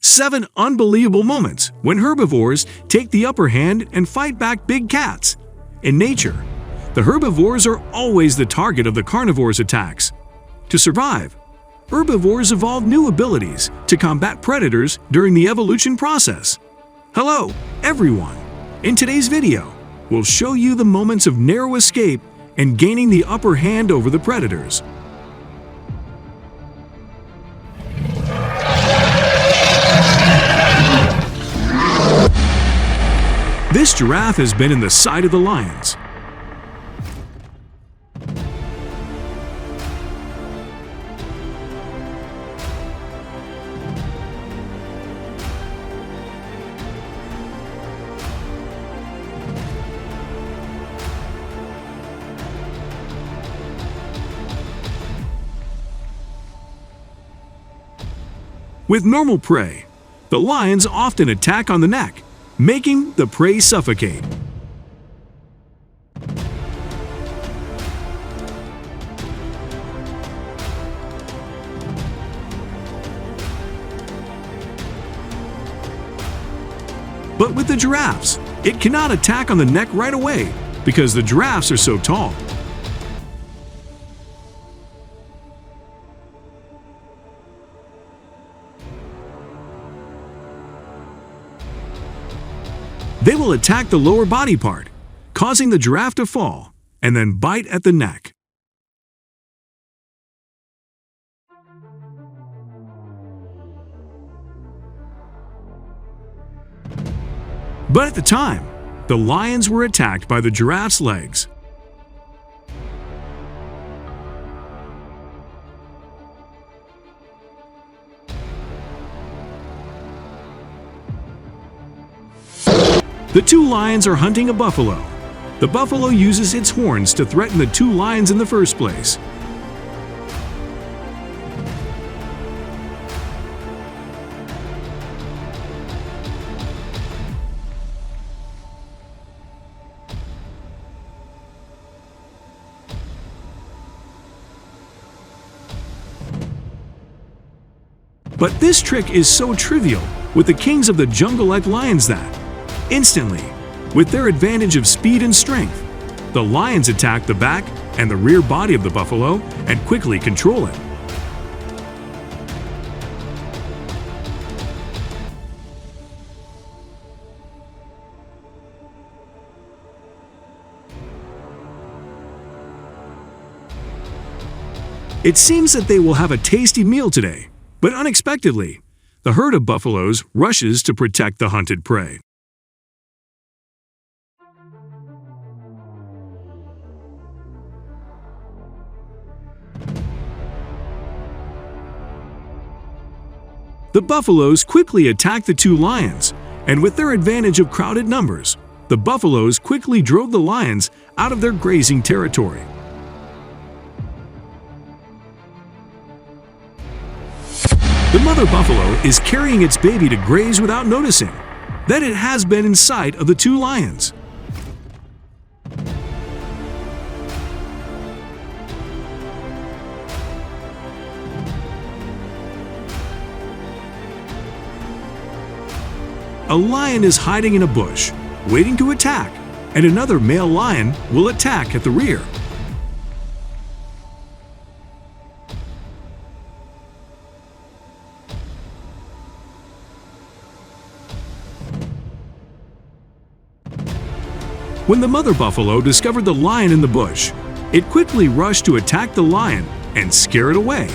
7 unbelievable moments when herbivores take the upper hand and fight back big cats. In nature, the herbivores are always the target of the carnivores' attacks. To survive, herbivores evolved new abilities to combat predators during the evolution process. Hello, everyone! In today's video, we'll show you the moments of narrow escape and gaining the upper hand over the predators. This giraffe has been in the sight of the lions. With normal prey, the lions often attack on the neck, making the prey suffocate. But with the giraffes, it cannot attack on the neck right away because the giraffes are so tall. They will attack the lower body part, causing the giraffe to fall, and then bite at the neck. But at the time, the lions were attacked by the giraffe's legs. The two lions are hunting a buffalo. The buffalo uses its horns to threaten the two lions in the first place. But this trick is so trivial with the kings of the jungle like lions that, instantly, with their advantage of speed and strength, the lions attack the back and the rear body of the buffalo and quickly control it. It seems that they will have a tasty meal today, but unexpectedly, the herd of buffaloes rushes to protect the hunted prey. The buffaloes quickly attacked the two lions, and with their advantage of crowded numbers, the buffaloes quickly drove the lions out of their grazing territory. The mother buffalo is carrying its baby to graze without noticing that it has been in sight of the two lions. A lion is hiding in a bush, waiting to attack, and another male lion will attack at the rear. When the mother buffalo discovered the lion in the bush, it quickly rushed to attack the lion and scare it away.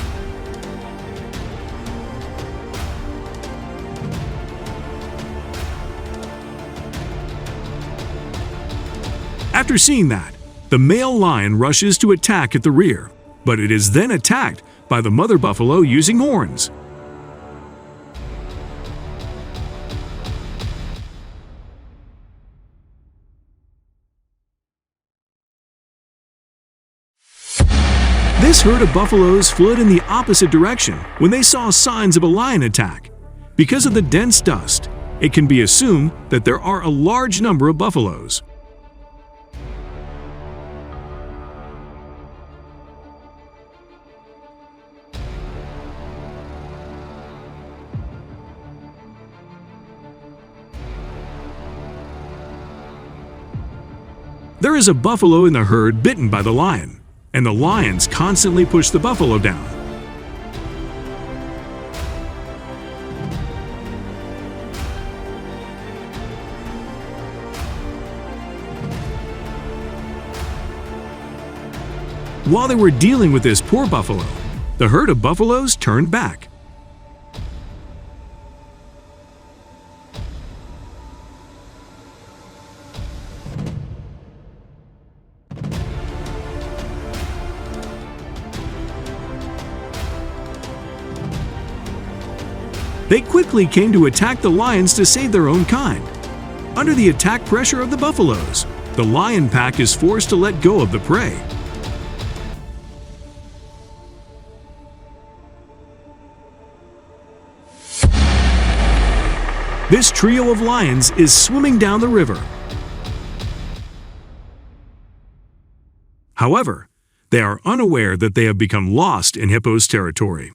After seeing that, the male lion rushes to attack at the rear, but it is then attacked by the mother buffalo using horns. This herd of buffaloes fled in the opposite direction when they saw signs of a lion attack. Because of the dense dust, it can be assumed that there are a large number of buffaloes. There is a buffalo in the herd bitten by the lion, and the lions constantly push the buffalo down. While they were dealing with this poor buffalo, the herd of buffaloes turned back. They quickly came to attack the lions to save their own kind. Under the attack pressure of the buffaloes, the lion pack is forced to let go of the prey. This trio of lions is swimming down the river. However, they are unaware that they have become lost in Hippo's territory.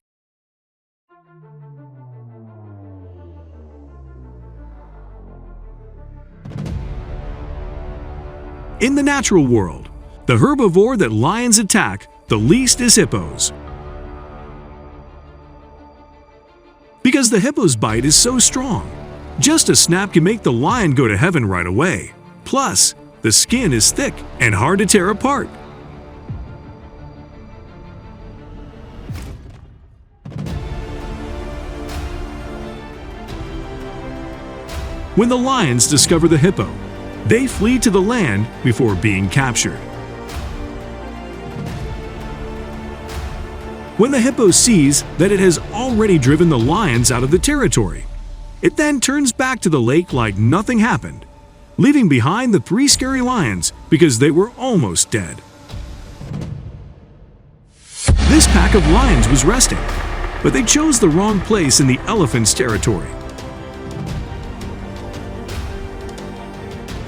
In the natural world, the herbivore that lions attack the least is hippos. Because the hippo's bite is so strong, just a snap can make the lion go to heaven right away. Plus, the skin is thick and hard to tear apart. When the lions discover the hippo, they flee to the land before being captured. When the hippo sees that it has already driven the lions out of the territory, it then turns back to the lake like nothing happened, leaving behind the 3 scary lions because they were almost dead. This pack of lions was resting, but they chose the wrong place in the elephant's territory.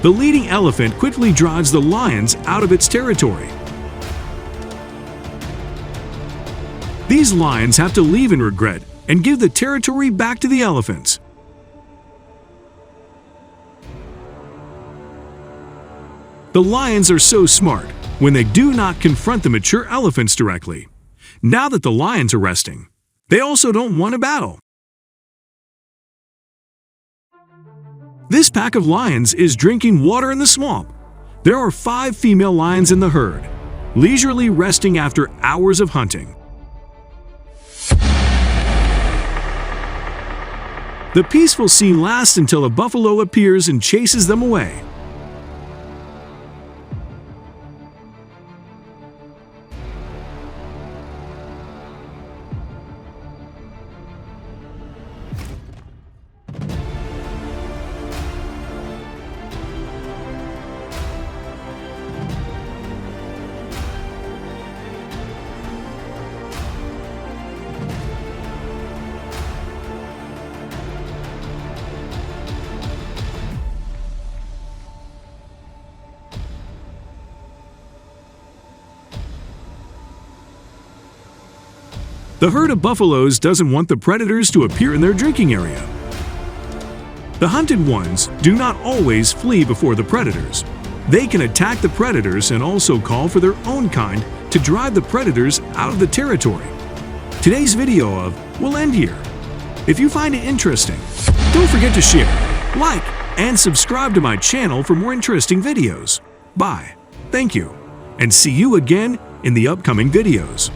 The leading elephant quickly drives the lions out of its territory. These lions have to leave in regret and give the territory back to the elephants. The lions are so smart when they do not confront the mature elephants directly. Now that the lions are resting, they also don't want a battle. This pack of lions is drinking water in the swamp. There are 5 female lions in the herd, leisurely resting after hours of hunting. The peaceful scene lasts until a buffalo appears and chases them away. The herd of buffaloes doesn't want the predators to appear in their drinking area. The hunted ones do not always flee before the predators. They can attack the predators and also call for their own kind to drive the predators out of the territory. Today's video will end here. If you find it interesting, don't forget to share, like, and subscribe to my channel for more interesting videos. Bye, thank you, and see you again in the upcoming videos.